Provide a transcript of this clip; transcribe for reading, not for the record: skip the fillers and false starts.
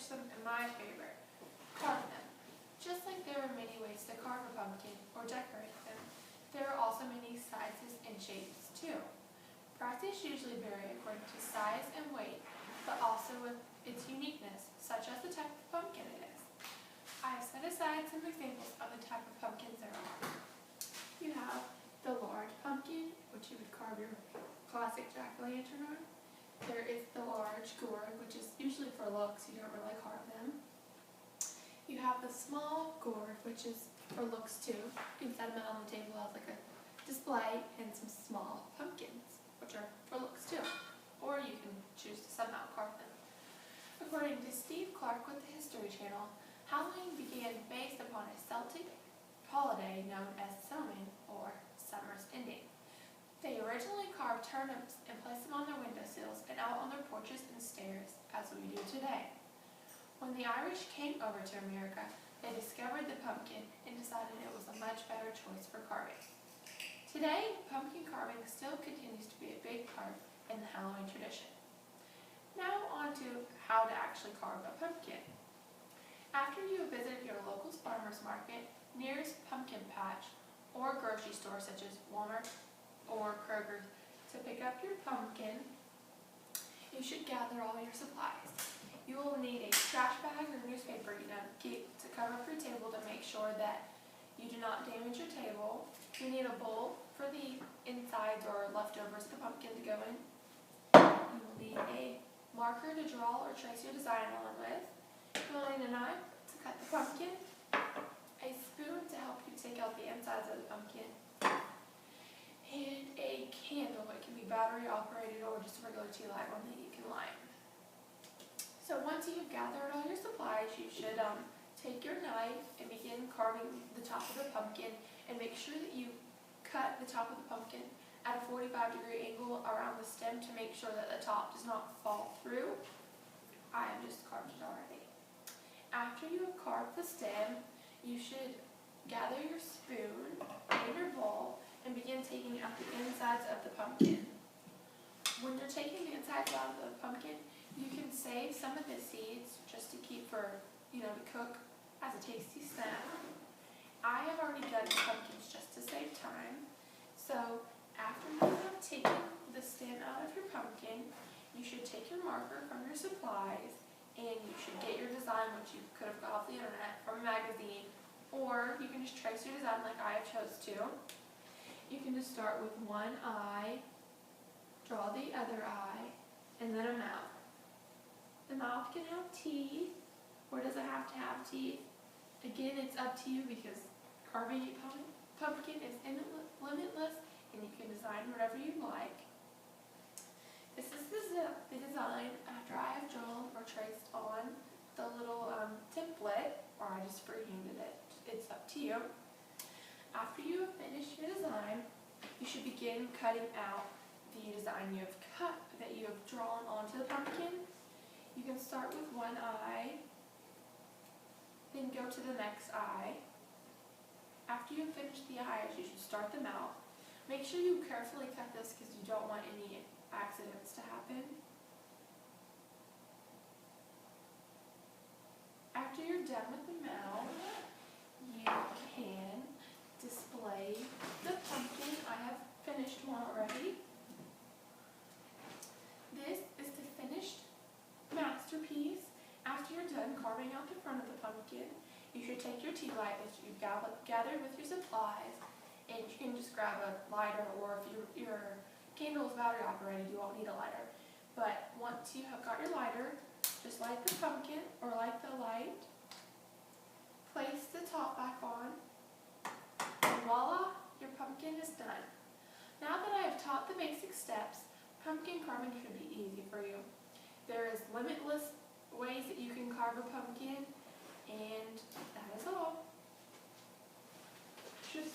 finish them in my favorite, carve them. Just like there are many ways to carve a pumpkin or decorate them, there are also many sizes and shapes too. Practice usually vary according to size and weight, but also with its uniqueness, such as the type of pumpkin it is. I have set aside some examples of the type of pumpkins there are. You have the large pumpkin, which you would carve your classic jack-o'-lantern on. There is the large gourd, which is usually for looks, you don't really carve them. You have the small gourd, which is for looks too. You can set them out on the table as like a display, and some small pumpkins, which are for looks too. Or you can choose to somehow carve them. According to Steve Clark with the History Channel, Halloween began based upon a Celtic holiday known as Samhain, or summer's ending. They originally carved turnips and placed them on their windowsills and out on their porches and stairs, as we do today. When the Irish came over to America, they discovered the pumpkin and decided it was a much better choice for carving. Today, pumpkin carving still continues to be a big part in the Halloween tradition. Now on to how to actually carve a pumpkin. After you have visited your local farmer's market, nearest pumpkin patch, or grocery store such as Walmart or Kroger to pick up your pumpkin, you should gather all your supplies. You will need a trash bag or newspaper to cover up your table to make sure that you do not damage your table. You need a bowl for the insides or leftovers of the pumpkin to go in. You will need a marker to draw or trace your design on with. You will need a knife to cut the pumpkin, a spoon to help you take out the insides of the pumpkin, and a candle. It can be battery operated or just a regular tea light one that you can light. So once you've gathered all your supplies, you should take your knife and begin carving the top of the pumpkin, and make sure that you cut the top of the pumpkin at a 45-degree angle around the stem to make sure that the top does not fall through. I have just carved it already. After you have carved the stem, you should gather your spoon and your bowl and begin taking out the insides of the pumpkin. When you're taking the insides out of the pumpkin, you can save some of the seeds just to keep for, to cook as a tasty snack. I have already done the pumpkins just to save time. So after you have taken the stem out of your pumpkin, you should take your marker from your supplies, and you should get your design, which you could have got off the internet from a magazine, or you can just trace your design like I have chose to. You can just start with one eye, draw the other eye, and then a mouth. The mouth can have teeth, or does it have to have teeth? Again, it's up to you, because carving a pumpkin is limitless, and you can design whatever you like. This is the design after I have drawn or traced on the little template, or I just freehanded it. It's up to you. After you have finished your design, you should begin cutting out the design you have drawn onto the pumpkin. You can start with one eye, then go to the next eye. After you have finished the eyes, you should start the mouth. Make sure you carefully cut this because you don't want any accidents to happen. After you're done with the mouth, you can display the pumpkin. I have finished one already. This is the finished masterpiece. After you're done carving out the front of the pumpkin, you should take your tea light, which you've gathered with your supplies, and you can just grab a lighter, or if your candle is battery operated, you won't need a lighter. But once you have got your lighter, just light the pumpkin or light the light, place the top back on, and voila, your pumpkin is done. Now that I have taught the basic steps, pumpkin carving should be easy for you. There is limitless ways that you can carve a pumpkin, and that is all. Just